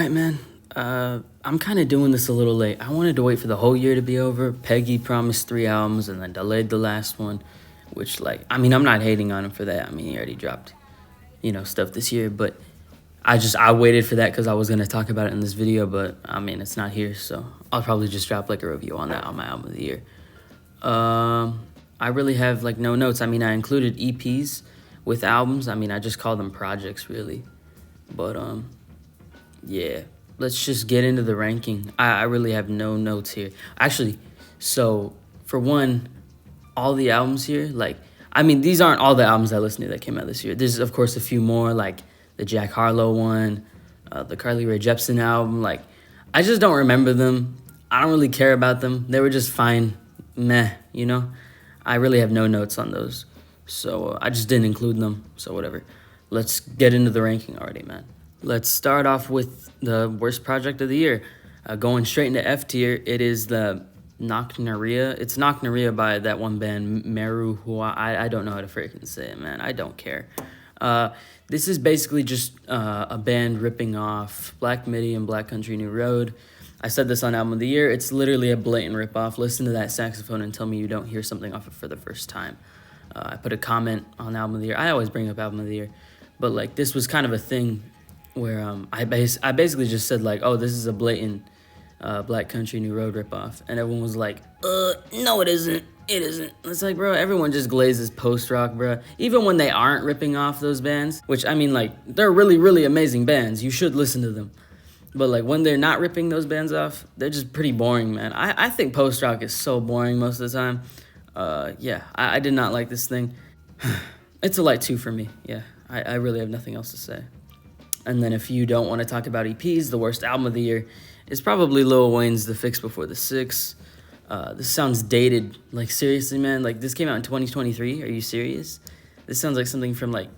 right, man. I'm kind of doing this a little late. I wanted to wait for the whole year to be over. Peggy promised 3 albums and then delayed the last one, which, like, I mean, I'm not hating on him for that. I mean, he already dropped, stuff this year, but I waited for that because I was going to talk about it in this video, but, I mean, it's not here, so I'll probably just drop, like, a review on that on my album of the year. I really have, like, no notes. I mean, I included EPs with albums. I mean, I just call them projects, really. But, yeah, let's just get into the ranking. I really have no notes here. Actually, so, for one, all the albums here, like, I mean, these aren't all the albums I listened to that came out this year. There's, of course, a few more, like the Jack Harlow one, the Carly Rae Jepsen album. Like, I just don't remember them. I don't really care about them. They were just fine. Meh, I really have no notes on those. So I just didn't include them. So whatever. Let's get into the ranking already, man. Let's start off with the worst project of the year. Going straight into F tier, it is the Nocnaria. It's Nocnaria by that one band, Meru Hua. I don't know how to freaking say it, man. I don't care. This is basically just a band ripping off Black Midi and Black Country New Road. I said this on Album of the Year. It's literally a blatant ripoff. Listen to that saxophone and tell me you don't hear something off it for the first time. I put a comment on Album of the Year. I always bring up Album of the Year. But, like, this was kind of a thing where I basically just said, like, oh, this is a blatant Black Country New Road ripoff. And everyone was like, no, it isn't. It isn't. It's like, bro, everyone just glazes post-rock, bro. Even when they aren't ripping off those bands, which, I mean, like, they're really, really amazing bands. You should listen to them. But, like, when they're not ripping those bands off, they're just pretty boring, man. I think post-rock is so boring most of the time. Yeah, I did not like this thing. It's a light 2 for me, yeah. I really have nothing else to say. And then if you don't want to talk about EPs, the worst album of the year is probably Lil Wayne's The Fix Before the Six. This sounds dated. Like, seriously, man? Like, this came out in 2023? Are you serious? This sounds like something from, like,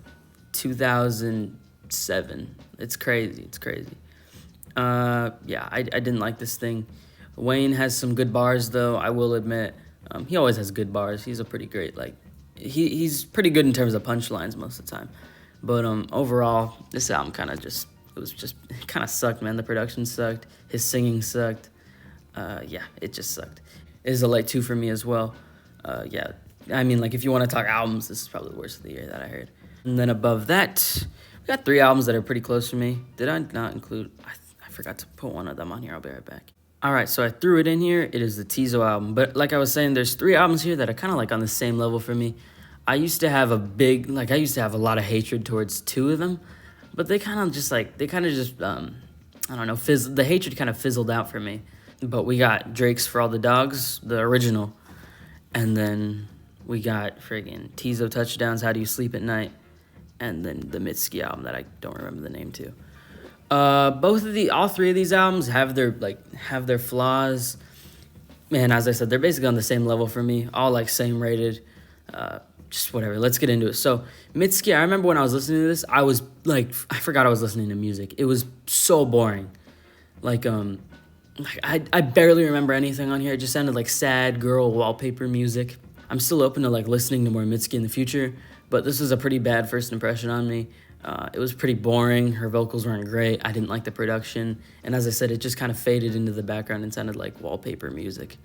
2007. It's crazy. It's crazy. Yeah, I didn't like this thing. Wayne has some good bars, though, I will admit. He always has good bars. He's a pretty great, like, he's pretty good in terms of punchlines most of the time. But overall, this album kind of just sucked, man. The production sucked. His singing sucked. Yeah, it just sucked. It is a light 2 for me as well. Yeah, I mean, like, if you want to talk albums, this is probably the worst of the year that I heard. And then above that, we got 3 albums that are pretty close for me. Did I not include? I forgot to put one of them on here. I'll be right back. All right, so I threw it in here. It is the Tizo album. But like I was saying, there's 3 albums here that are kind of like on the same level for me. I used to have a lot of hatred towards 2 of them, but I don't know, the hatred kind of fizzled out for me. But we got Drake's For All the Dogs, the original, and then we got friggin' Tizo Touchdowns, How Do You Sleep at Night, and then the Mitski album that I don't remember the name to. All 3 of these albums have their flaws. Man, as I said, they're basically on the same level for me, all like same rated. Just whatever. Let's get into it. So, Mitski, I remember when I was listening to this, I was like, I forgot I was listening to music. It was so boring. Like, I barely remember anything on here. It just sounded like sad girl wallpaper music. I'm still open to, like, listening to more Mitski in the future, but this was a pretty bad first impression on me. It was pretty boring. Her vocals weren't great. I didn't like the production. And as I said, it just kind of faded into the background and sounded like wallpaper music.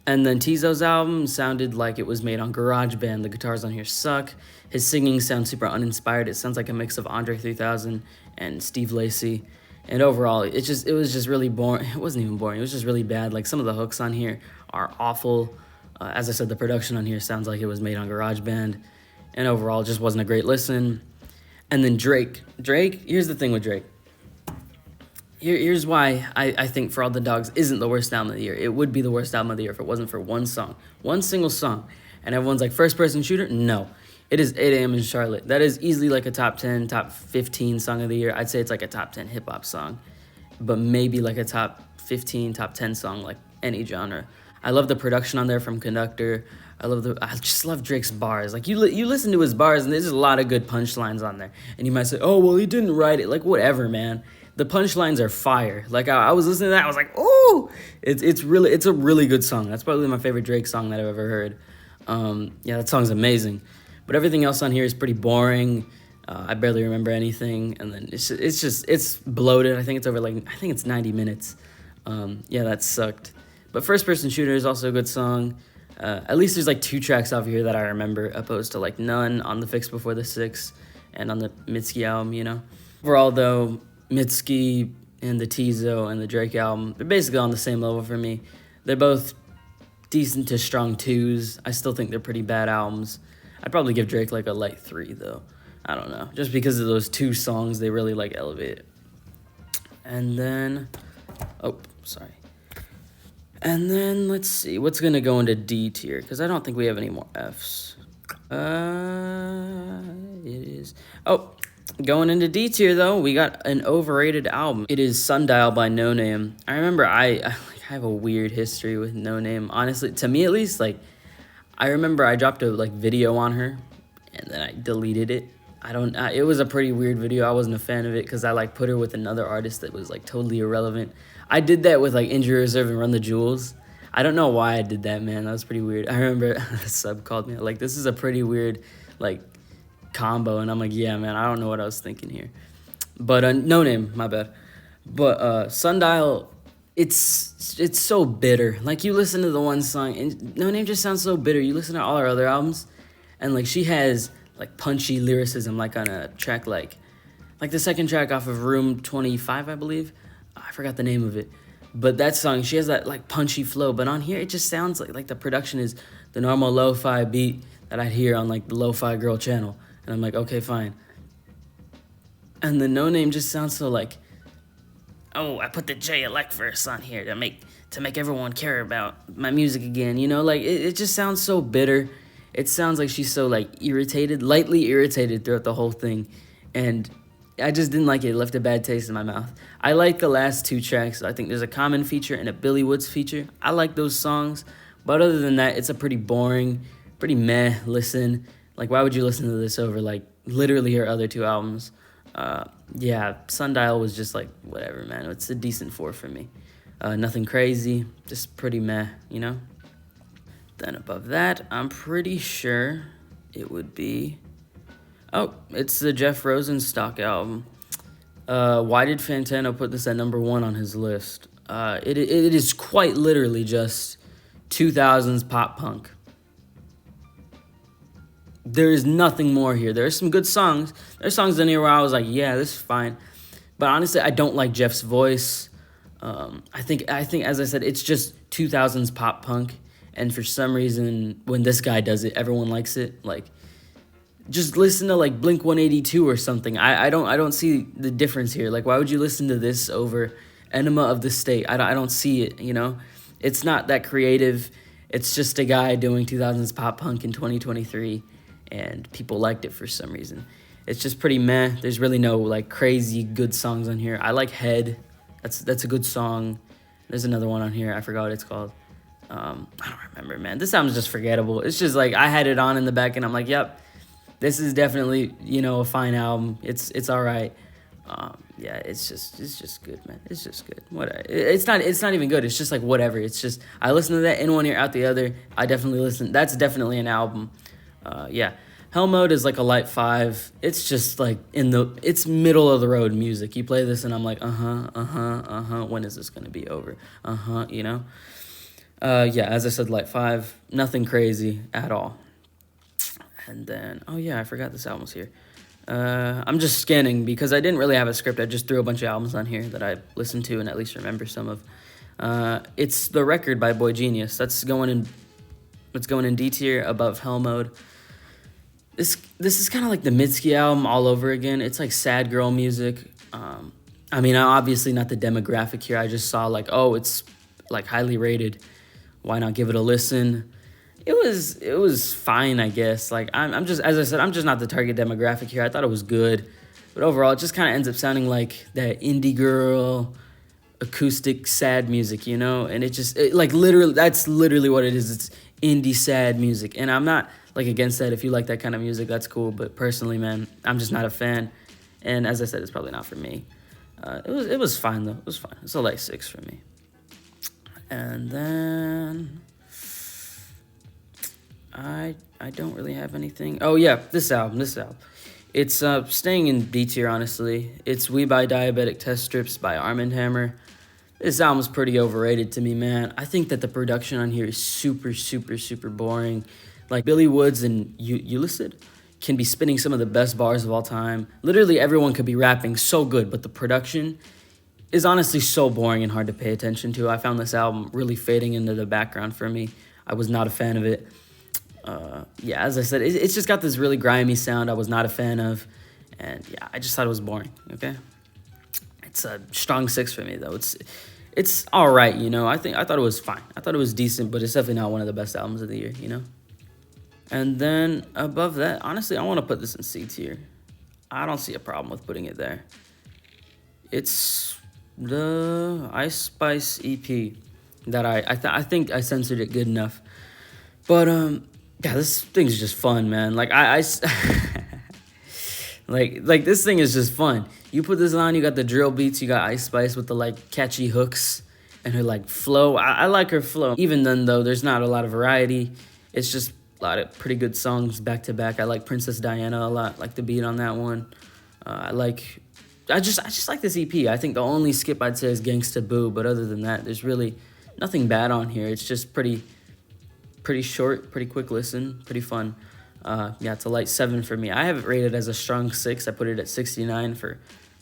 And then Tizo's album sounded like it was made on GarageBand. The guitars on here suck. His singing sounds super uninspired. It sounds like a mix of Andre 3000 and Steve Lacy. And overall, it was just really boring. It wasn't even boring. It was just really bad. Like, some of the hooks on here are awful. As I said, the production on here sounds like it was made on GarageBand. And overall, it just wasn't a great listen. And then Drake, here's the thing with Drake. Here's why I think For All the Dogs isn't the worst album of the year. It would be the worst album of the year if it wasn't for one song. One single song. And everyone's like, first-person shooter? No. It is 8 a.m. in Charlotte. That is easily like a top 10, top 15 song of the year. I'd say it's like a top 10 hip-hop song. But maybe like a top 15, top 10 song, like any genre. I love the production on there from Conductor. I just love Drake's bars. Like, you listen to his bars, and there's a lot of good punchlines on there. And you might say, oh, well, he didn't write it. Like, whatever, man. The punchlines are fire. Like, I was listening to that, I was like, ooh! It's a really good song. That's probably my favorite Drake song that I've ever heard. Yeah, that song's amazing. But everything else on here is pretty boring. I barely remember anything, and then it's bloated. I think it's over I think it's 90 minutes. Yeah, that sucked. But First Person Shooter is also a good song. At least there's like 2 tracks off here that I remember, opposed to like none on the Fix Before the Six and on the Mitski album, you know. Overall, though, Mitski and the Tizo and the Drake album, they're basically on the same level for me. They're both decent to strong 2s. I still think they're pretty bad albums. I'd probably give Drake like a light 3, though. I don't know. Just because of those 2 songs, they really like elevate it. And then, oh, sorry. And then, let's see, what's going to go into D tier? Because I don't think we have any more Fs. It is, oh, going into D tier, though, we got an overrated album. It is Sundial by No Name. I remember I have a weird history with No Name. Honestly, to me at least, like, I remember I dropped a, like, video on her, and then I deleted it. It was a pretty weird video. I wasn't a fan of it because I, like, put her with another artist that was, like, totally irrelevant. I did that with, like, Injury Reserve and Run the Jewels. I don't know why I did that, man. That was pretty weird. I remember a sub called me, like, this is a pretty weird, like, combo. And I'm like, yeah, man, I don't know what I was thinking here. But No Name, my bad. But Sundial, it's so bitter. Like, you listen to the one song, and No Name just sounds so bitter. You listen to all her other albums, and, like, she has, like, punchy lyricism, like, on a track like the second track off of Room 25, I believe. I forgot the name of it. But that song, she has that, like, punchy flow. But on here, it just sounds like the production is the normal lo-fi beat that I'd hear on, like, the Lo-Fi Girl channel. And I'm like, okay, fine. And the No Name just sounds so, like, oh, I put the J-Elect verse on here to make everyone care about my music again. You know, like, it just sounds so bitter. It sounds like she's so, like, irritated, lightly irritated throughout the whole thing. And I just didn't like it. It left a bad taste in my mouth. I like the last 2 tracks. I think there's a Common feature and a Billy Woods feature. I like those songs. But other than that, it's a pretty boring, pretty meh listen. Like, why would you listen to this over, like, literally her other 2 albums? Yeah, Sundial was just, like, whatever, man. It's a decent 4 for me. Nothing crazy, just pretty meh, you know? Then above that, I'm pretty sure it would be... Oh, it's the Jeff Rosenstock album. Why did Fantano put this at number 1 on his list? It is quite literally just 2000s pop punk. There is nothing more here. There are some good songs. There's songs in here where I was like, yeah, this is fine. But honestly, I don't like Jeff's voice. I think, as I said, it's just 2000s pop punk. And for some reason, when this guy does it, everyone likes it. Like, just listen to, like, Blink-182 or something. I don't see the difference here. Like, why would you listen to this over Enema of the State? I don't see it, you know? It's not that creative. It's just a guy doing 2000s pop punk in 2023, and people liked it for some reason. It's just pretty meh. There's really no, like, crazy good songs on here. I like Head. That's a good song. There's another one on here. I forgot what it's called. I don't remember, man. This album's just forgettable. It's just, like, I had it on in the back, and I'm like, yep, this is definitely, you know, a fine album. It's all right. Yeah, it's just good, man. It's just good. Whatever. It's not even good. It's just like whatever. It's just I listen to that in one ear, out the other. I definitely listen. That's definitely an album. Yeah. Hell Mode is like a light 5. It's just like it's middle of the road music. You play this and I'm like, when is this gonna be over? You know? Yeah, as I said, light 5. Nothing crazy at all. And then, oh yeah, I forgot this album's here. I'm just scanning because I didn't really have a script. I just threw a bunch of albums on here that I listened to and at least remember some of. It's The Record by Boy Genius. It's going in D tier above Hell Mode. This is kind of like the Mitski album all over again. It's like sad girl music. I mean, obviously not the demographic here. I just saw like, oh, it's like highly rated. Why not give it a listen? It was fine, I guess. Like I'm just, as I said, I'm just not the target demographic here. I thought it was good, but overall, it just kind of ends up sounding like that indie girl, acoustic sad music, you know. And like literally, that's literally what it is. It's indie sad music, and I'm not like against that. If you like that kind of music, that's cool. But personally, man, I'm just not a fan. And as I said, it's probably not for me. It was fine though. It was fine. It's a light 6 for me. And then I don't really have anything. Oh yeah, this album. It's staying in B tier, honestly. It's We Buy Diabetic Test Strips by Armand Hammer. This album's pretty overrated to me, man. I think that the production on here is super, super, super boring. Like, Billy Woods and Ulysses can be spinning some of the best bars of all time. Literally everyone could be rapping so good, but the production is honestly so boring and hard to pay attention to. I found this album really fading into the background for me. I was not a fan of it. Yeah, as I said, it's just got this really grimy sound I was not a fan of. And yeah, I just thought it was boring, okay? It's a strong 6 for me, though. It's all right, you know. I thought it was fine. I thought it was decent, but it's definitely not one of the best albums of the year, you know. And then above that, honestly, I want to put this in C tier. I don't see a problem with putting it there. It's the Ice Spice EP that I think I censored it good enough. But yeah, this thing's just fun, man. Like like this thing is just fun. You put this on, you got the drill beats, you got Ice Spice with the like catchy hooks and her like flow. I like her flow. Even then though, there's not a lot of variety. It's just a lot of pretty good songs back to back. I like Princess Diana a lot. Like the beat on that one. I just like this EP. I think the only skip I'd say is Gangsta Boo, but other than that, there's really nothing bad on here. It's just pretty short, pretty quick listen, pretty fun. Yeah, it's a light 7 for me. I have it rated as a strong 6. I put it at 69 for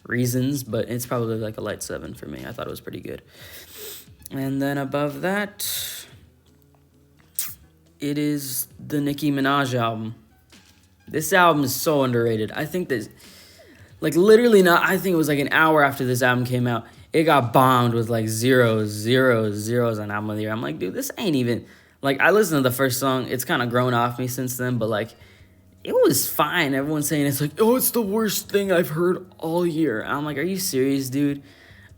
reasons, but it's probably like a light 7 for me. I thought it was pretty good. And then above that, it is the Nicki Minaj album. This album is so underrated. I think that, like, literally not, I think it was like an hour after this album came out, it got bombed with like zeros on album of the year. I'm like, dude, this ain't even, like, I listened to the first song. It's kind of grown off me since then, but like, it was fine. Everyone's saying it's like, oh, it's the worst thing I've heard all year. I'm like, are you serious, dude?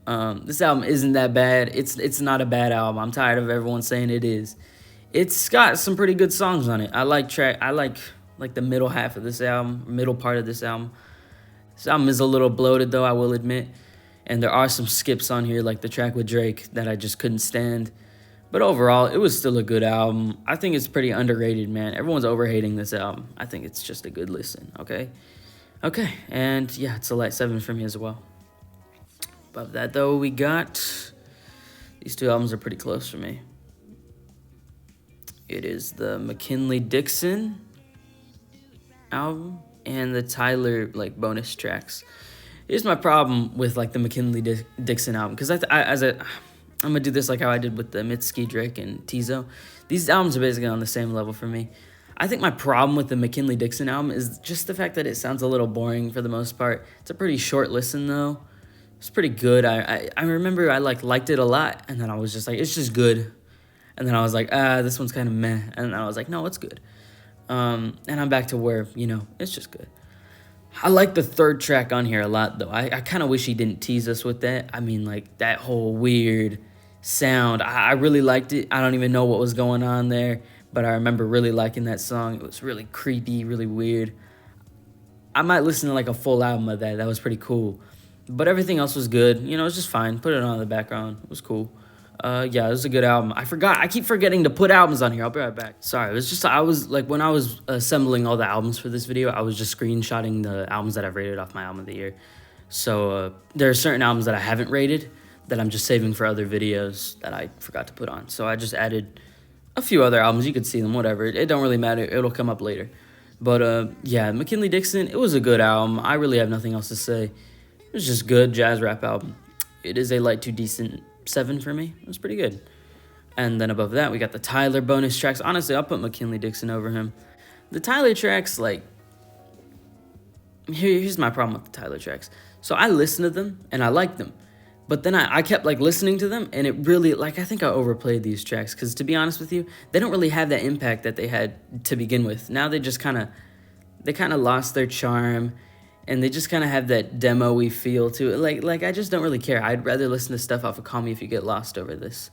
This album isn't that bad. It's not a bad album. I'm tired of everyone saying it is. It's got some pretty good songs on it. I like the middle half of this album, middle part of this album. This album is a little bloated though, I will admit. And there are some skips on here, like the track with Drake, that I just couldn't stand. But overall, it was still a good album. I think it's pretty underrated, man. Everyone's overhating this album. I think it's just a good listen, okay? Okay, and yeah, it's a light 7 for me as well. Above that, though, we got... These two albums are pretty close for me. It is the McKinley-Dixon album and the Tyler, like, bonus tracks. Here's my problem with, like, the McKinley-Dixon album, because I'm going to do this like how I did with the Mitski, Drake, and Tizo. These albums are basically on the same level for me. I think my problem with the McKinley-Dixon album is just the fact that it sounds a little boring for the most part. It's a pretty short listen, though. It's pretty good. I remember I liked it a lot, and then I was just like, it's just good. And then I was like, this one's kind of meh. And I was like, no, it's good. And I'm back to where, you know, it's just good. I like the third track on here a lot, though. I kind of wish he didn't tease us with that. I mean, like, that whole weird sound. I really liked it. I don't even know what was going on there, but I remember really liking that song. It was really creepy, really weird. I might listen to, like, a full album of that. That was pretty cool. But everything else was good. You know, it was just fine. Put it on in the background. It was cool. Yeah, it was a good album. I keep forgetting to put albums on here. I'll be right back. Sorry, it was just, when I was assembling all the albums for this video, I was just screenshotting the albums that I've rated off my album of the year. So there are certain albums that I haven't rated that I'm just saving for other videos that I forgot to put on. So I just added a few other albums. You could see them, whatever. It don't really matter. It'll come up later. But yeah, McKinley-Dixon, it was a good album. I really have nothing else to say. It was just good jazz rap album. It is a light to decent 7 for me. It was pretty good. And then above that, we got the Tyler bonus tracks. Honestly, I'll put McKinley-Dixon over him. The Tyler tracks, like... Here's my problem with the Tyler tracks. So I listened to them, and I liked them. But then I kept, like, listening to them, and it really... Like, I think I overplayed these tracks. Because, to be honest with you, they don't really have that impact that they had to begin with. Now they just kind of... They kind of lost their charm... And they just kind of have that demo-y feel to it. Like I just don't really care. I'd rather listen to stuff off of Call Me If You Get Lost over this.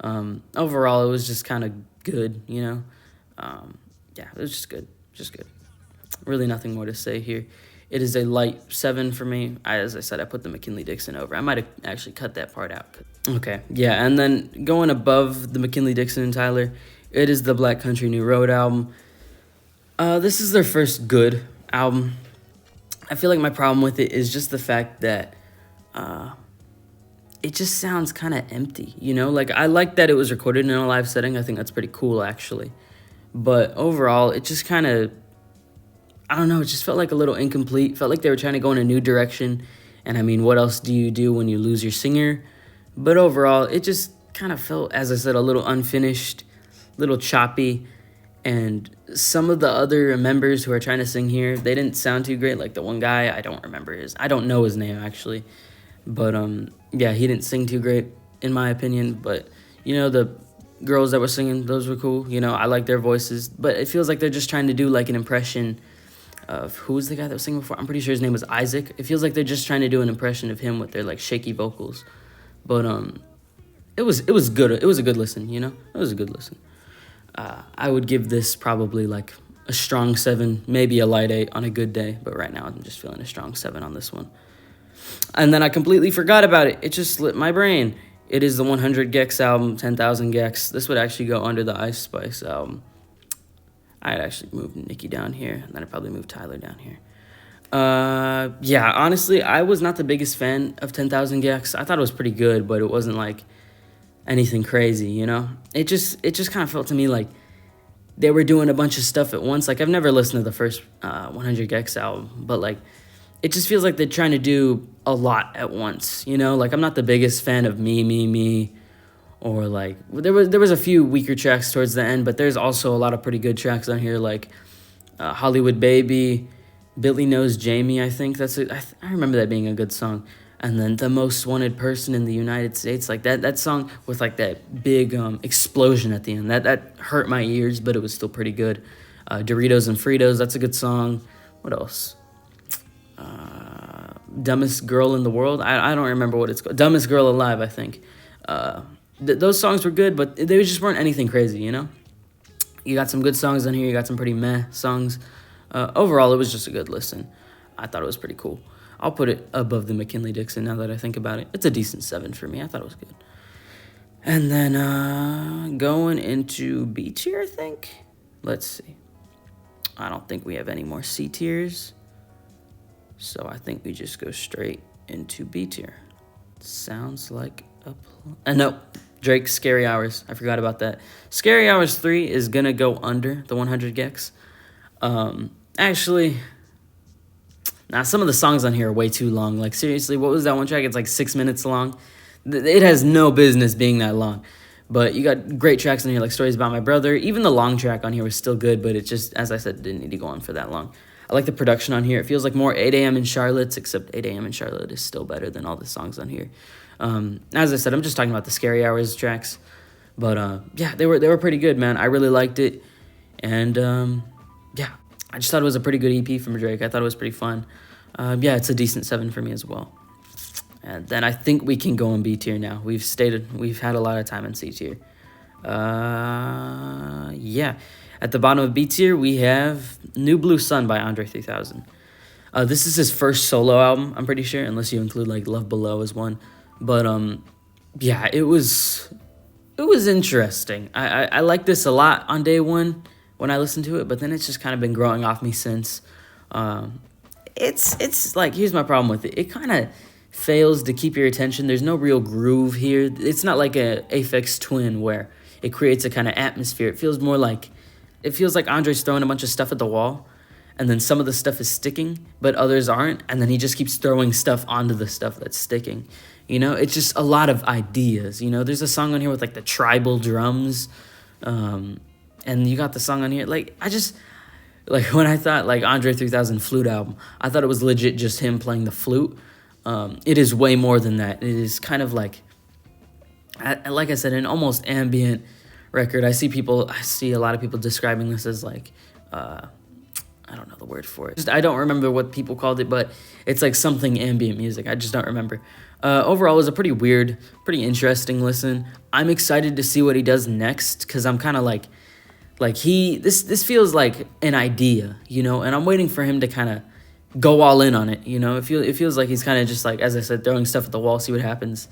Overall, it was just kind of good, you know? Yeah, it was just good. Just good. Really nothing more to say here. It is a light 7 for me. As I said, I put the McKinley-Dixon over. I might have actually cut that part out. Okay, yeah, and then going above the McKinley-Dixon and Tyler, it is the Black Country New Road album. This is their first good album. I feel like my problem with it is just the fact that it just sounds kind of empty, you know? Like, I like that it was recorded in a live setting. I think that's pretty cool, actually. But overall, it just kind of, I don't know, it just felt like a little incomplete. Felt like they were trying to go in a new direction. And I mean, what else do you do when you lose your singer? But overall, it just kind of felt, as I said, a little unfinished, little choppy. And some of the other members who are trying to sing here, they didn't sound too great. Like the one guy, I don't know his name, actually. But, yeah, he didn't sing too great, in my opinion. But, you know, the girls that were singing, those were cool. You know, I like their voices. But it feels like they're just trying to do, like, an impression of, who was the guy that was singing before? I'm pretty sure his name was Isaac. It feels like they're just trying to do an impression of him with their, like, shaky vocals. But, it was good. It was a good listen, you know? It was a good listen. I would give this probably, like, a strong 7, maybe a light 8 on a good day. But right now, I'm just feeling a strong 7 on this one. And then I completely forgot about it. It just slipped my brain. It is the 100 Gex album, 10,000 Gex. This would actually go under the Ice Spice album. I'd actually move Nikki down here, and then I'd probably move Tyler down here. Yeah, honestly, I was not the biggest fan of 10,000 Gex. I thought it was pretty good, but it wasn't, like, anything crazy, you know? It just kind of felt to me like they were doing a bunch of stuff at once. Like, I've never listened to the first 100 Gex album, but, like, it just feels like they're trying to do a lot at once, you know? Like, I'm not the biggest fan of Me, or, like, there was a few weaker tracks towards the end, but there's also a lot of pretty good tracks on here, like Hollywood Baby, Billy Knows Jamie, I think. I remember that being a good song. And then The Most Wanted Person in the United States, like, that song with, like, that big explosion at the end. That hurt my ears, but it was still pretty good. Doritos and Fritos, that's a good song. What else? Dumbest Girl in the World. I don't remember what it's called. Dumbest Girl Alive, I think. Those songs were good, but they just weren't anything crazy, you know? You got some good songs on here. You got some pretty meh songs. Overall, it was just a good listen. I thought it was pretty cool. I'll put it above the McKinley-Dixon now that I think about it. It's a decent 7 for me. I thought it was good. And then going into B tier, I think. Let's see. I don't think we have any more C tiers. So I think we just go straight into B tier. Sounds like a no, Drake's Scary Hours. I forgot about that. Scary Hours 3 is going to go under the 100 Gex. Actually, some of the songs on here are way too long. Like, seriously, what was that one track? It's like 6 minutes long. It has no business being that long. But you got great tracks on here, like Stories About My Brother. Even the long track on here was still good, but it just, as I said, didn't need to go on for that long. I like the production on here. It feels like more 8 a.m. in Charlotte's, except 8 a.m. in Charlotte is still better than all the songs on here. As I said, I'm just talking about the Scary Hours tracks. But, yeah, they were pretty good, man. I really liked it. And, yeah, I just thought it was a pretty good EP from Drake. I thought it was pretty fun. Yeah, it's a decent 7 for me as well. And then I think we can go in B tier now. We've had a lot of time in C tier. Yeah. At the bottom of B tier, we have New Blue Sun by Andre 3000. This is his first solo album, I'm pretty sure, unless you include, like, Love Below as one. But, yeah, it was interesting. I liked this a lot on day one when I listened to it, but then it's just kind of been growing off me since. It's like, here's my problem with it. It kind of fails to keep your attention. There's no real groove here. It's not like a Aphex Twin where it creates a kind of atmosphere. It feels like Andre's throwing a bunch of stuff at the wall, and then some of the stuff is sticking, but others aren't, and then he just keeps throwing stuff onto the stuff that's sticking. You know, it's just a lot of ideas. You know, there's a song on here with, like, the tribal drums, and you got the song on here. Like, when I thought, like, Andre 3000 flute album, I thought it was legit just him playing the flute. It is way more than that. It is kind of like I said, an almost ambient record. I see a lot of people describing this as, like, I don't know the word for it. I don't remember what people called it, but it's like something ambient music. I just don't remember. Overall, it was a pretty weird, pretty interesting listen. I'm excited to see what he does next, because I'm kind of like this feels like an idea, you know, and I'm waiting for him to kind of go all in on it, you know. It feels like he's kind of just, like, as I said, throwing stuff at the wall, see what happens.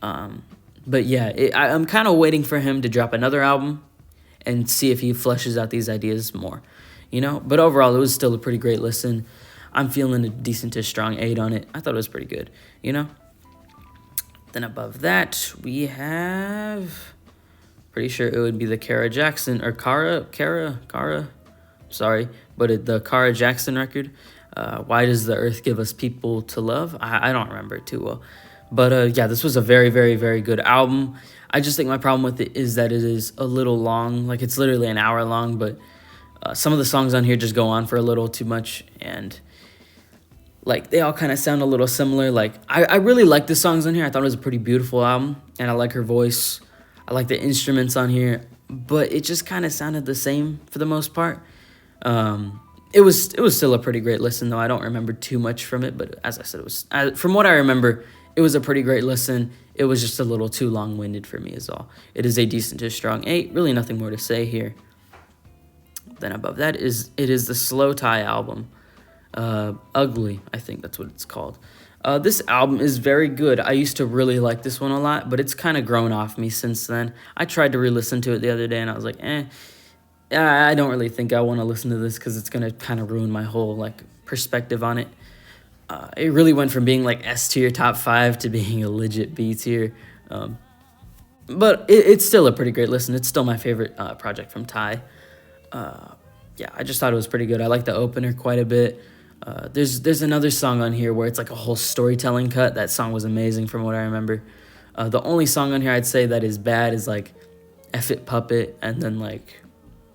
But yeah, I'm kind of waiting for him to drop another album and see if he fleshes out these ideas more, you know. But overall, it was still a pretty great listen. I'm feeling a decent to strong 8 on it. I thought it was pretty good, you know? Then above that, we have... Pretty sure it would be the Kara Jackson, or Kara, sorry, but the Kara Jackson record. Why Does the Earth Give Us People to Love? I don't remember it too well. But yeah, this was a very, very, very good album. I just think my problem with it is that it is a little long. Like, it's literally an hour long, but some of the songs on here just go on for a little too much. And, like, they all kind of sound a little similar. Like, I really like the songs on here. I thought it was a pretty beautiful album, and I like her voice. I like the instruments on here, but it just kind of sounded the same for the most part. It was still a pretty great listen, though. I don't remember too much from it, but as I said, it was from what I remember, it was a pretty great listen. It was just a little too long-winded for me is all. It is a decent to strong 8. Really nothing more to say here. Then above that it is the Slow Tie album. Ugly, I think that's what it's called. This album is very good. I used to really like this one a lot, but it's kind of grown off me since then. I tried to re-listen to it the other day, and I was like, I don't really think I want to listen to this because it's going to kind of ruin my whole, like, perspective on it. It really went from being, like, S tier top 5 to being a legit B tier. But it's still a pretty great listen. It's still my favorite project from Ty. Yeah, I just thought it was pretty good. I like the opener quite a bit. There's another song on here where it's like a whole storytelling cut. That song was amazing from what I remember. The only song on here I'd say that is bad is like F It Puppet, and then like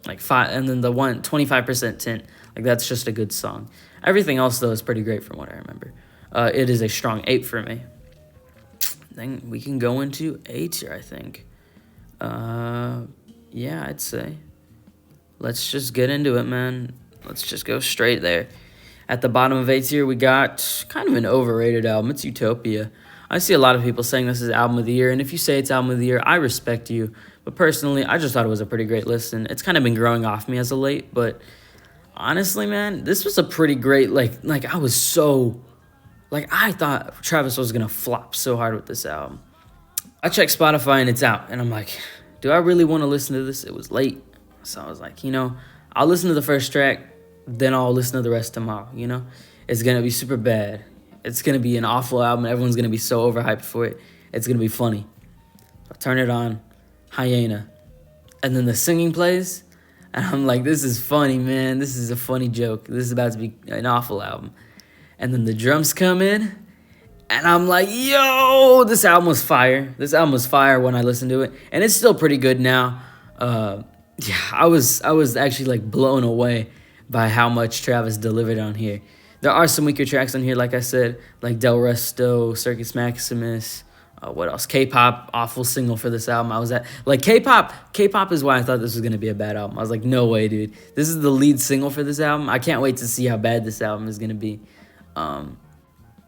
5, and then the 25% Tint. Like, that's just a good song. Everything else though is pretty great from what I remember. It is a strong 8 for me. Then we can go into A tier, I think. Yeah, I'd say. Let's just get into it, man. Let's just go straight there. At the bottom of A tier, we got kind of an overrated album. It's Utopia. I see a lot of people saying this is album of the year, and if you say it's album of the year, I respect you. But personally, I just thought it was a pretty great listen. It's kind of been growing off me as of late, but honestly, man, this was a pretty great, I was so, I thought Travis was going to flop so hard with this album. I checked Spotify, and it's out, and I'm like, do I really want to listen to this? It was late, so I was like, I'll listen to the first track, then I'll listen to the rest tomorrow, It's going to be super bad. It's going to be an awful album. Everyone's going to be so overhyped for it. It's going to be funny. I turn it on, Hyena. And then the singing plays, and I'm like, this is funny, man. This is a funny joke. This is about to be an awful album. And then the drums come in, and I'm like, yo, this album was fire. This album was fire when I listened to it. And it's still pretty good now. Yeah, I was actually, blown away by how much Travis delivered on here. There are some weaker tracks on here, like I said, like Del Resto, Circus Maximus, what else? K-pop, awful single for this album. I was at, K-pop is why I thought this was going to be a bad album. I was like, no way, dude. This is the lead single for this album. I can't wait to see how bad this album is going to be.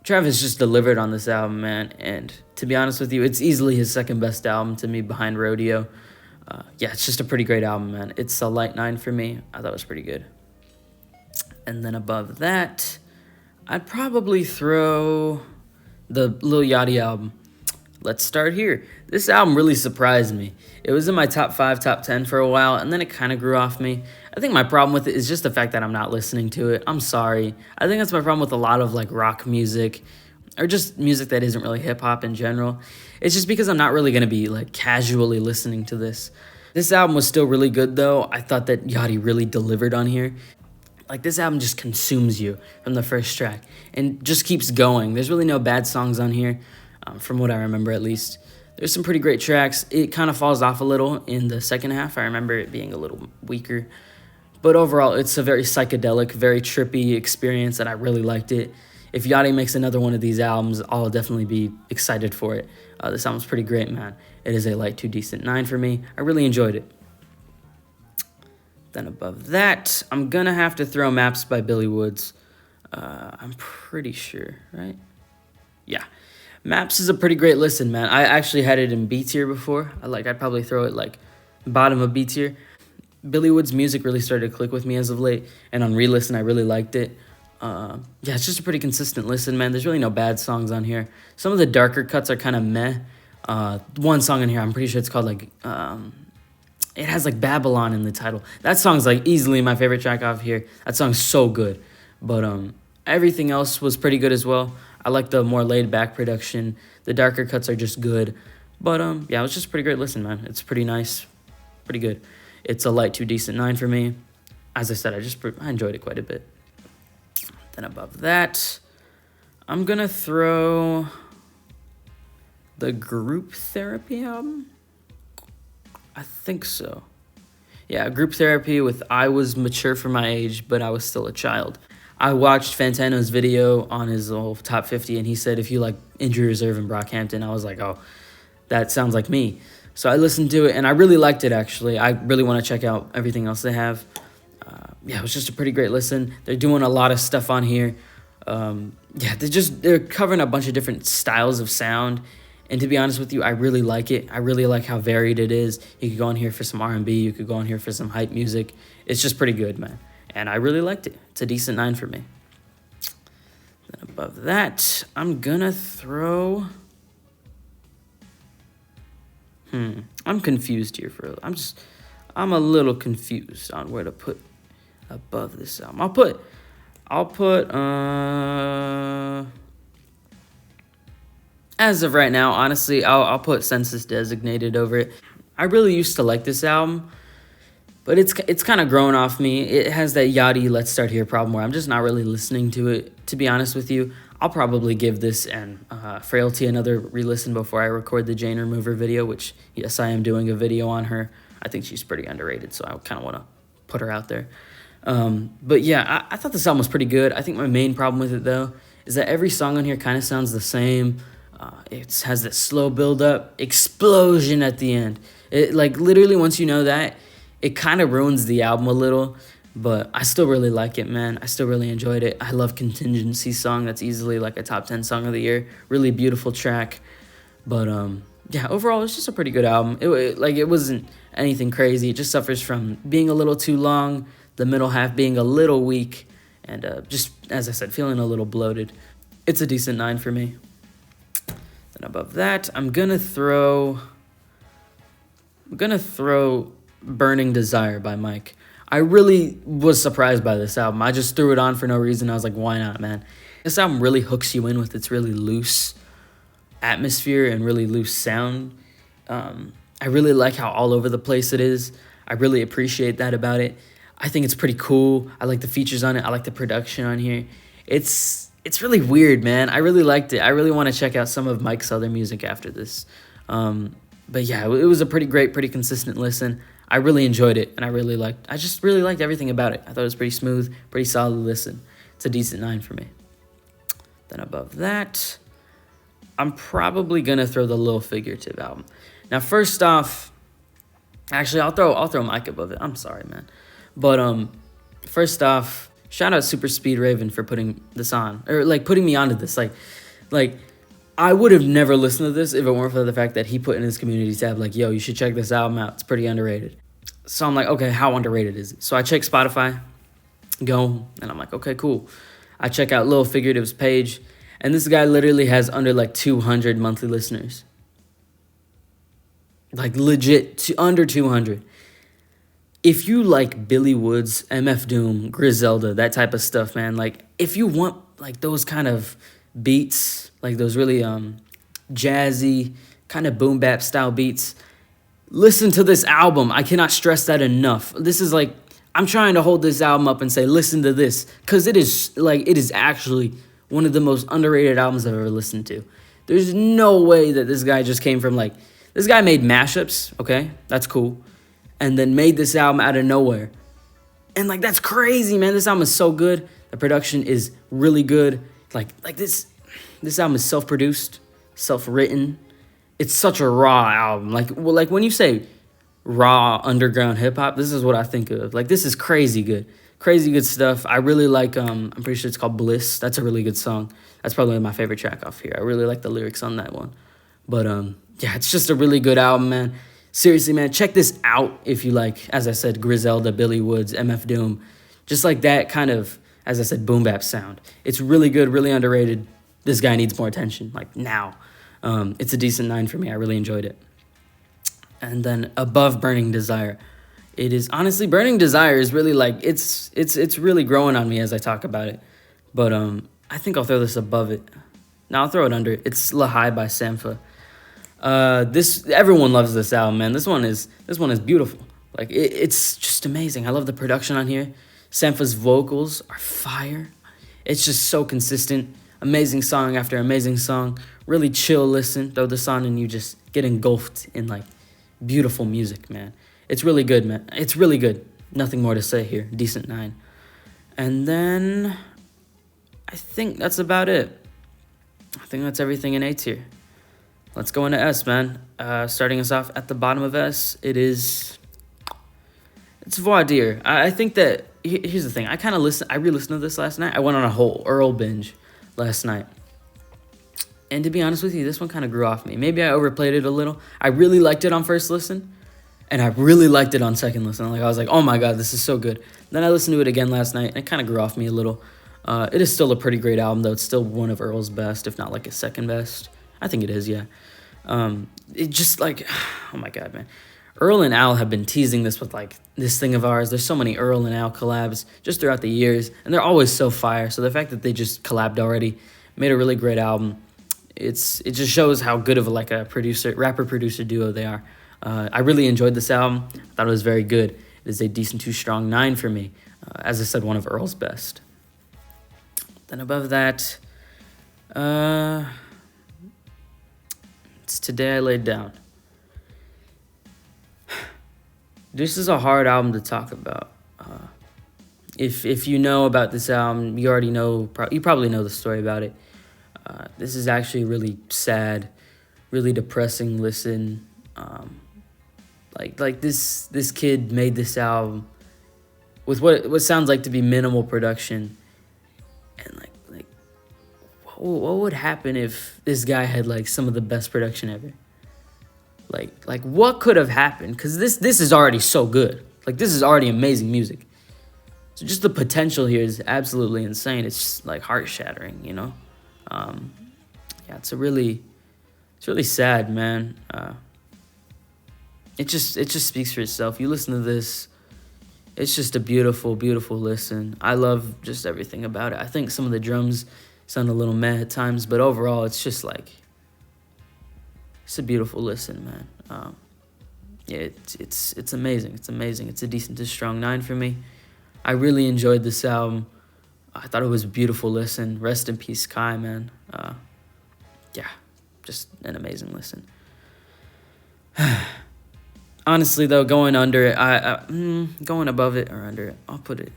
Travis just delivered on this album, man, and to be honest with you, it's easily his second best album to me behind Rodeo. Yeah, it's just a pretty great album, man. It's a light 9 for me. I thought it was pretty good. And then above that, I'd probably throw the Lil Yachty album. Let's start here. This album really surprised me. It was in my top 5, top 10 for a while, and then it kind of grew off me. I think my problem with it is just the fact that I'm not listening to it. I'm sorry. I think that's my problem with a lot of rock music, or just music that isn't really hip-hop in general. It's just because I'm not really going to be casually listening to this. This album was still really good, though. I thought that Yachty really delivered on here. This album just consumes you from the first track and just keeps going. There's really no bad songs on here, from what I remember at least. There's some pretty great tracks. It kind of falls off a little in the second half. I remember it being a little weaker. But overall, it's a very psychedelic, very trippy experience, and I really liked it. If Yachty makes another one of these albums, I'll definitely be excited for it. This album's pretty great, man. It is a light to decent 9 for me. I really enjoyed it. Then above that, I'm going to have to throw Maps by Billy Woods. I'm pretty sure, right? Yeah. Maps is a pretty great listen, man. I actually had it in B tier before. I'd probably throw it bottom of B tier. Billy Woods' music really started to click with me as of late, and on re-listen, I really liked it. Yeah, it's just a pretty consistent listen, man. There's really no bad songs on here. Some of the darker cuts are kind of meh. One song in here, I'm pretty sure it's called it has Babylon in the title. That song's easily my favorite track off here. That song's so good. But Everything else was pretty good as well. I like the more laid back production. The darker cuts are just good. But yeah, it was just a pretty great listen, man. It's pretty nice, pretty good. It's a light to decent 9 for me. As I said, I enjoyed it quite a bit. Then above that, I'm gonna throw the Group Therapy album. I think so. Yeah, Group Therapy with I was mature for my age, but I was still a child. I watched Fantano's video on his whole top 50, and he said if you like Injury Reserve and Brockhampton, I was like, oh, that sounds like me. So I listened to it, and I really liked it, actually. I really want to check out everything else they have. Yeah, it was just a pretty great listen. They're doing a lot of stuff on here. Yeah, they're covering a bunch of different styles of sound. And to be honest with you, I really like it. I really like how varied it is. You could go on here for some R&B. You could go on here for some hype music. It's just pretty good, man. And I really liked it. It's a decent 9 for me. Then above that, I'm gonna throw... I'm confused here I'm a little confused on where to put above this album. I'll put as of right now, honestly, I'll put Census Designated over it. I really used to like this album, but it's kind of grown off me. It has that Yachty Let's Start Here problem where I'm just not really listening to it, to be honest with you. I'll probably give this and Frailty another re-listen before I record the Jane Remover video, which, yes, I am doing a video on her. I think she's pretty underrated, so I kind of want to put her out there. But yeah, I thought this album was pretty good. I think my main problem with it, though, is that every song on here kind of sounds the same. It has that slow build-up, explosion at the end. It, like, literally, once you know that, it kind of ruins the album a little. But I still really like it, man. I still really enjoyed it. I love Contingency Song. That's easily like a top 10 song of the year. Really beautiful track. But yeah, overall, it's just a pretty good album. It wasn't anything crazy. It just suffers from being a little too long, the middle half being a little weak, and just, as I said, feeling a little bloated. It's a decent 9 for me. Then above that, I'm gonna throw Burning Desire by Mike. I really was surprised by this album. I just threw it on for no reason. I was like, why not, man? This album really hooks you in with its really loose atmosphere and really loose sound. I really like how all over the place it is. I really appreciate that about it. I think it's pretty cool. I like the features on it. I like the production on here. It's really weird, man. I really liked it. I really want to check out some of Mike's other music after this. But yeah, it was a pretty great, pretty consistent listen. I really enjoyed it, and I just really liked everything about it. I thought it was pretty smooth, pretty solid listen. It's a decent 9 for me. Then above that, I'm probably gonna throw the Lil Figurative album. Now, first off, actually, I'll throw Mike above it. I'm sorry, man. But first off, shout out Super Speed Raven for putting this on, or like putting me onto this. Like I would have never listened to this if it weren't for the fact that he put in his community tab, like, yo, you should check this album out. It's pretty underrated. So I'm like, okay, how underrated is it? So I check Spotify, go, and I'm like, okay, cool. I check out Lil Figurative's page, and this guy literally has under like 200 monthly listeners. Like legit, under 200. If you like Billy Woods, MF Doom, Griselda, that type of stuff, man, like if you want like those kind of beats, like those really jazzy kind of boom bap style beats, listen to this album. I cannot stress that enough. This is like, I'm trying to hold this album up and say, listen to this, because it is actually one of the most underrated albums I've ever listened to. There's no way that this guy just came from like, this guy made mashups, okay? That's cool. And then made this album out of nowhere. And like, that's crazy, man. This album is so good. The production is really good. Like this album is self-produced, self-written. It's such a raw album. Like when you say raw underground hip-hop, this is what I think of. Like, this is crazy good. Crazy good stuff. I really like, I'm pretty sure it's called Bliss. That's a really good song. That's probably my favorite track off here. I really like the lyrics on that one. But, yeah, it's just a really good album, man. Seriously, man, check this out if you like, as I said, Griselda, Billy Woods, MF Doom. Just like that kind of, as I said, boom bap sound. It's really good, really underrated. This guy needs more attention, like now. It's a decent 9 for me. I really enjoyed it. And then above Burning Desire, it is honestly, Burning Desire is really like, it's really growing on me as I talk about it. But I think I'll throw this above it. No, I'll throw it under. It's La High by Sampha. This everyone loves this album, man. This one is beautiful. Like it's just amazing. I love the production on here. Sampha's vocals are fire. It's just so consistent. Amazing song after amazing song. Really chill listen. Throw this on and you just get engulfed in like beautiful music, man. It's really good, man. It's really good. Nothing more to say here. Decent 9. And then I think that's about it. I think that's everything in A tier. Let's go into S, man. Starting us off at the bottom of S, it's Voir dire. I think that, here's the thing. I re-listened to this last night. I went on a whole Earl binge last night. And to be honest with you, this one kind of grew off me. Maybe I overplayed it a little. I really liked it on first listen, and I really liked it on second listen. I was like, oh my God, this is so good. Then I listened to it again last night, and it kind of grew off me a little. It is still a pretty great album, though. It's still one of Earl's best, if not like his second best. I think it is, yeah. It just like, oh my God, man. Earl and Al have been teasing this with like this thing of ours. There's so many Earl and Al collabs just throughout the years, and they're always so fire. So the fact that they just collabed already, made a really great album. It just shows how good of a rapper producer duo they are. I really enjoyed this album. I thought it was very good. It is a decent 2 strong 9 for me. As I said, one of Earl's best. Then above that, it's Today I Laid Down. This is a hard album to talk about. If you know about this album, you already know. You probably know the story about it. This is actually really sad, really depressing listen. Like this kid made this album with what sounds like to be minimal production, and like what would happen if this guy had like some of the best production ever? Like what could have happened? Because this is already so good. Like this is already amazing music. So just the potential here is absolutely insane. It's just like heart shattering, you know. Yeah, it's really sad, man. It just speaks for itself. You listen to this, it's just a beautiful, beautiful listen. I love just everything about it. I think some of the drums sound a little meh at times, but overall, it's just like, it's a beautiful listen, man. Yeah, it's amazing. It's amazing. It's a decent to strong 9 for me. I really enjoyed this album. I thought it was a beautiful listen. Rest in peace, Kai, man. Yeah, just an amazing listen. Honestly, though, going under it, going above it or under it, I'll put it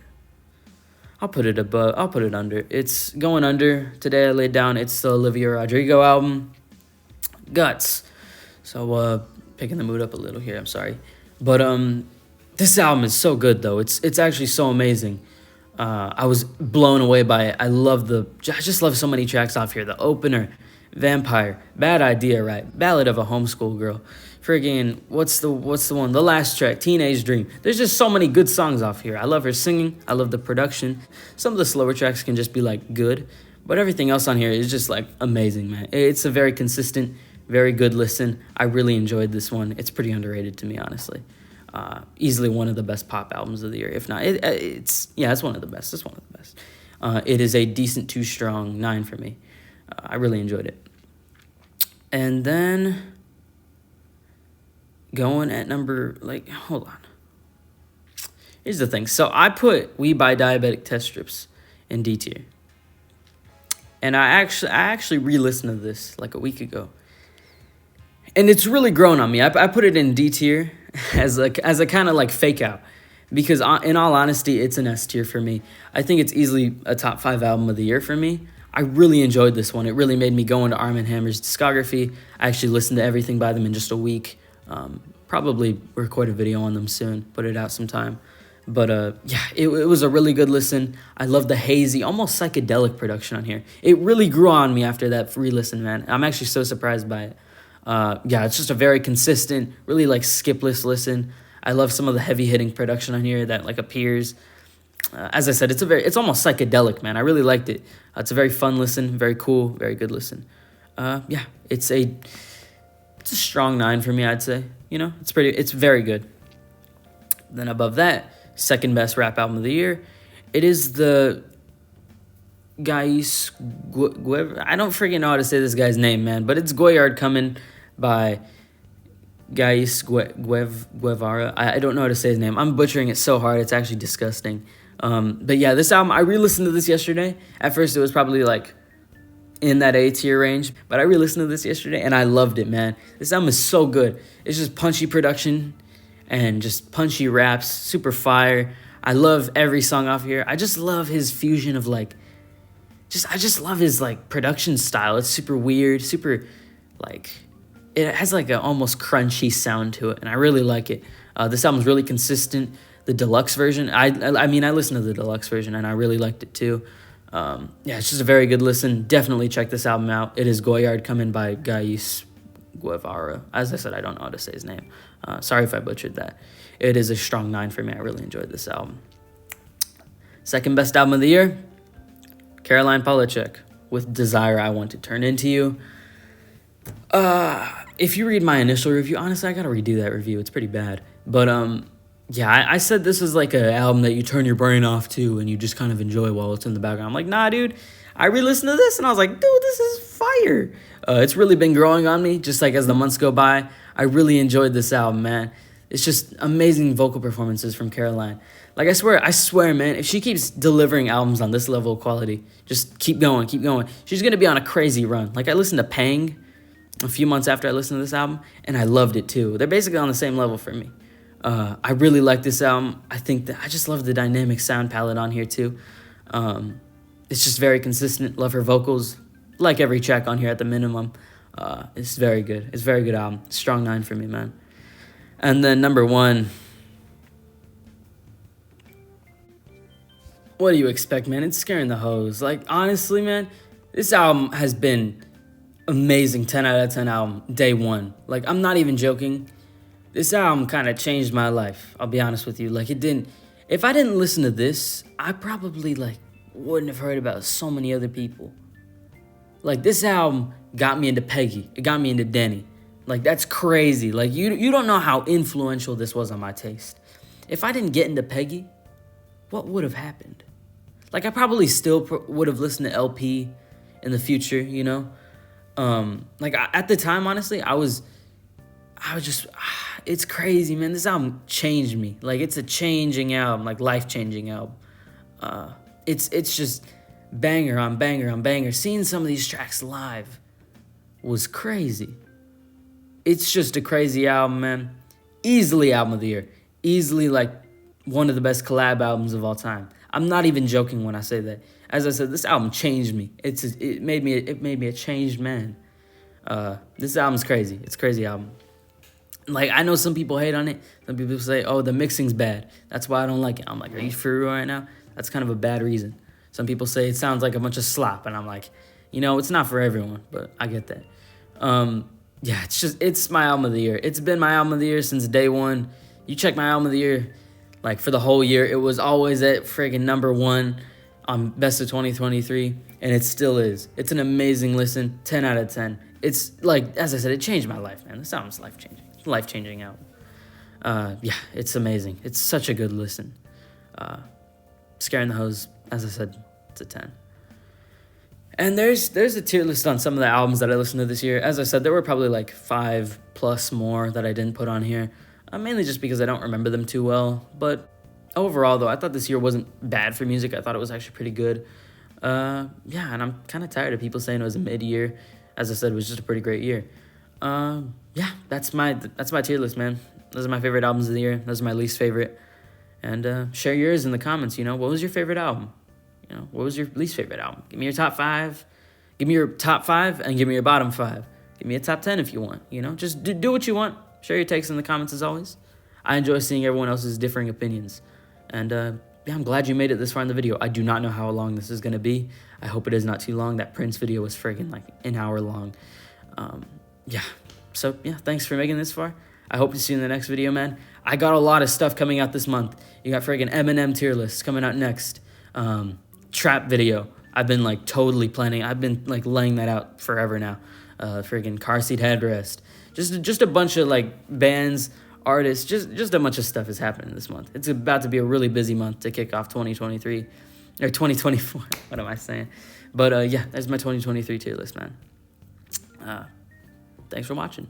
above. I'll put it under. It's going under. Today I Laid Down. It's the Olivia Rodrigo album, Guts. So picking the mood up a little here. I'm sorry, but this album is so good though. It's actually so amazing. I was blown away by it. I just love so many tracks off here. The opener, Vampire, Bad Idea, right? Ballad of a Homeschool Girl. Friggin', what's the one? The last track, Teenage Dream. There's just so many good songs off here. I love her singing. I love the production. Some of the slower tracks can just be like good, but everything else on here is just like amazing, man. It's a very consistent, very good listen. I really enjoyed this one. It's pretty underrated to me, honestly. Easily one of the best pop albums of the year. If not, it's one of the best. It's one of the best. It is a decent 2 strong 9 for me. I really enjoyed it. And then going at hold on. Here's the thing. So I put We Buy Diabetic Test Strips in D tier. And I actually re-listened to this like a week ago. And it's really grown on me. I put it in D tier as a kind of like fake out. Because in all honesty, it's an S tier for me. I think it's easily a top 5 album of the year for me. I really enjoyed this one. It really made me go into Arm & Hammer's discography. I actually listened to everything by them in just a week. Probably record a video on them soon. Put it out sometime. But yeah, it was a really good listen. I love the hazy, almost psychedelic production on here. It really grew on me after that free listen, man. I'm actually so surprised by it. Yeah, it's just a very consistent, really like skipless listen. I love some of the heavy hitting production on here that like appears. As I said, it's almost psychedelic, man. I really liked it. It's a very fun listen, very cool, very good listen. Yeah, it's a strong 9 for me, I'd say. You know, it's very good. Then above that, second best rap album of the year. It is the Gais I don't freaking know how to say this guy's name, man, but it's Goyard Coming by Guevara. I don't know how to say his name. I'm butchering it so hard, it's actually disgusting. But yeah, this album, I re-listened to this yesterday. At first, it was probably like in that A tier range, but I re-listened to this yesterday and I loved it, man. This album is so good. It's just punchy production and just punchy raps, super fire. I love every song off here. I just love his fusion of like, I just love his like production style. It's super weird, super like, it has like an almost crunchy sound to it, and I really like it. This album's really consistent. The deluxe version, I mean, I listened to the deluxe version, and I really liked it too. Yeah, it's just a very good listen. Definitely check this album out. It is Goyard Coming by Gais Guevara. As I said, I don't know how to say his name. Sorry if I butchered that. It is a strong 9 for me. I really enjoyed this album. Second best album of the year, Caroline Polachek with Desire I Want to Turn Into You. If you read my initial review, honestly, I gotta redo that review. It's pretty bad. But, yeah, I said this is like an album that you turn your brain off to and you just kind of enjoy while it's in the background. I'm like, nah, dude. I re-listened to this and I was like, dude, this is fire. It's really been growing on me, just like as the months go by. I really enjoyed this album, man. It's just amazing vocal performances from Caroline. Like, I swear, man, if she keeps delivering albums on this level of quality, just keep going. She's gonna be on a crazy run. Like, I listened to Pang a few months after I listened to this album, and I loved it too. They're basically on the same level for me. I really like this album. I think that I just love the dynamic sound palette on here too. It's just very consistent. Love her vocals. Like every track on here at the minimum. It's very good. It's a very good album. Strong 9 for me, man. And then number 1. What do you expect, man? It's Scaring the Hoes. Like, honestly, man, this album has been amazing. 10 out of 10 album. Day 1. Like, I'm not even joking. This album kind of changed my life. I'll be honest with you. Like, it didn't... If I didn't listen to this, I probably, like, wouldn't have heard about so many other people. Like, this album got me into Peggy. It got me into Denny. Like, that's crazy. Like, you don't know how influential this was on my taste. If I didn't get into Peggy, what would have happened? Like, I probably still would have listened to LP in the future, you know? Like, at the time, honestly, I was just... It's crazy, man. This album changed me. Like, it's a changing album, like, life-changing album. It's just banger on banger on banger. Seeing some of these tracks live was crazy. It's just a crazy album, man. Easily album of the year. Easily, like, one of the best collab albums of all time. I'm not even joking when I say that. As I said, this album changed me. It made me a changed man. This album's crazy. It's a crazy album. Like, I know some people hate on it. Some people say, oh, the mixing's bad. That's why I don't like it. I'm like, are you for real right now? That's kind of a bad reason. Some people say it sounds like a bunch of slop. And I'm like, you know, it's not for everyone. But I get that. Yeah, it's my album of the year. It's been my album of the year since day 1. You check my album of the year, like, for the whole year. It was always at friggin' number 1 on Best of 2023. And it still is. It's an amazing listen. 10 out of 10. It's, like, as I said, it changed my life, man. This album's life-changing. Life-changing album. Yeah, it's amazing. It's such a good listen. Scaring the Hoes, as I said, it's a 10. And there's a tier list on some of the albums that I listened to this year. As I said, there were probably like 5 plus more that I didn't put on here. Mainly just because I don't remember them too well. But overall, though, I thought this year wasn't bad for music. I thought it was actually pretty good. Yeah, and I'm kind of tired of people saying it was a mid-year. As I said, it was just a pretty great year. Yeah, that's my tier list, man. Those are my favorite albums of the year. Those are my least favorite. And share yours in the comments, you know. What was your favorite album? You know, what was your least favorite album? Give me your top 5. Give me your top 5 and give me your bottom 5. Give me a top 10 if you want, you know. Just do what you want. Share your takes in the comments as always. I enjoy seeing everyone else's differing opinions. And yeah, I'm glad you made it this far in the video. I do not know how long this is going to be. I hope it is not too long. That Prince video was friggin' like an hour long. Yeah. So, yeah, thanks for making this far. I hope to see you in the next video, man. I got a lot of stuff coming out this month. You got friggin' Eminem tier lists coming out next. Trap video. I've been, like, totally planning. I've been, like, laying that out forever now. Friggin' car seat headrest. Just a bunch of, like, bands, artists. Just a bunch of stuff is happening this month. It's about to be a really busy month to kick off 2023. Or 2024. What am I saying? But yeah, that's my 2023 tier list, man. Thanks for watching.